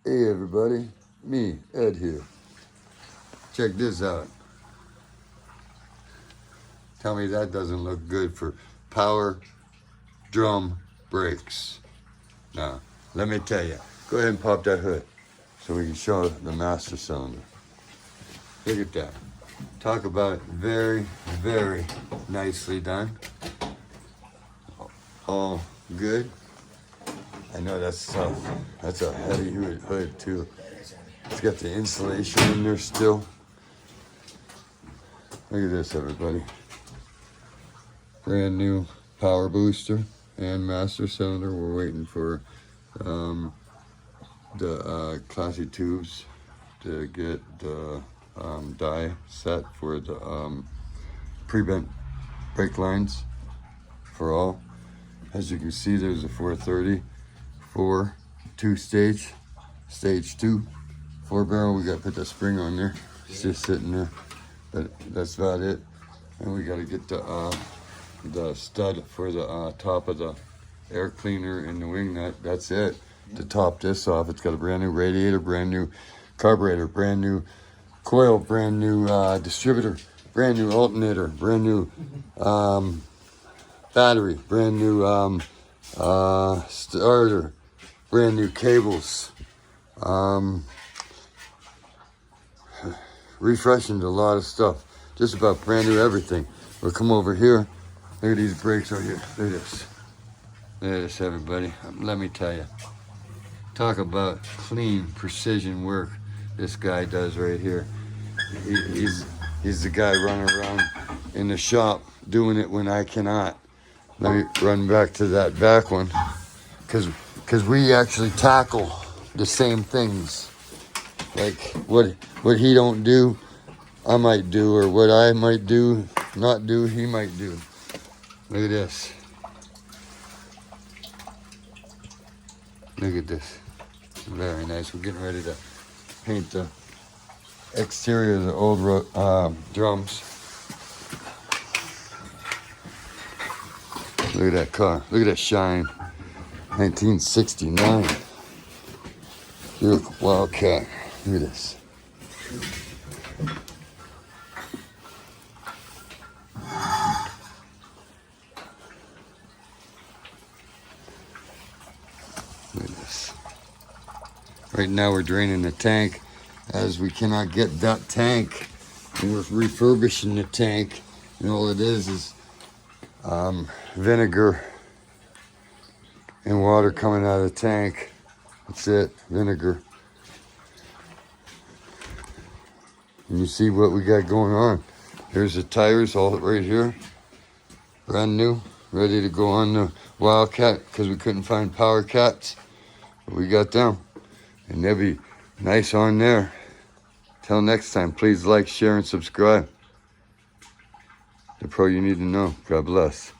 Hey everybody, me, Ed here. Check this out. Tell me that doesn't look good for power drum brakes. Now, let me tell you, go ahead and pop that hood so we can show the master cylinder. Look at that. Talk about very, very nicely done. All good. I know that's tough. That's a heavy hood too. It's got the insulation in there still. Look at this, everybody. Brand new power booster and master cylinder. We're waiting for the classy tubes to get the die set for the pre-bent brake lines for all. As you can see, there's a 430 for two-stage, stage 2, 4-barrel. We got to put the spring on there. It's just sitting there, but that's about it. And we got to get the stud for the top of the air cleaner and the wing nut. That's it. To top this off, it's got a brand new radiator, brand new carburetor, brand new coil, brand new distributor, brand new alternator, brand new battery, brand new starter, brand new cables, refreshing a lot of stuff, just about brand new everything. We'll come over here. Look at these brakes right here. Look at this. Look at this, everybody. Let me tell you. Talk about clean precision work this guy does right here. He's the guy running around in the shop doing it when I cannot. Let me run back to that back one, because we actually tackle the same things. Like what he don't do, I might do, or what I might do, not do, he might do. Look at this. Look at this. Very nice. We're getting ready to paint the exterior of the old drums. Look at that car. Look at that shine. 1969. Beautiful Wildcat. Look at this. Look at this. Right now we're draining the tank, as we cannot get that tank, and we're refurbishing the tank, and all it is vinegar and water coming out of the tank. That's it, vinegar. And you see what we got going on. Here's the tires all right here, brand new, ready to go on the Wildcat, because we couldn't find Power Cats. But we got them, and they'll be nice on there. Till next time, please like, share, and subscribe. The pro you need to know. God bless.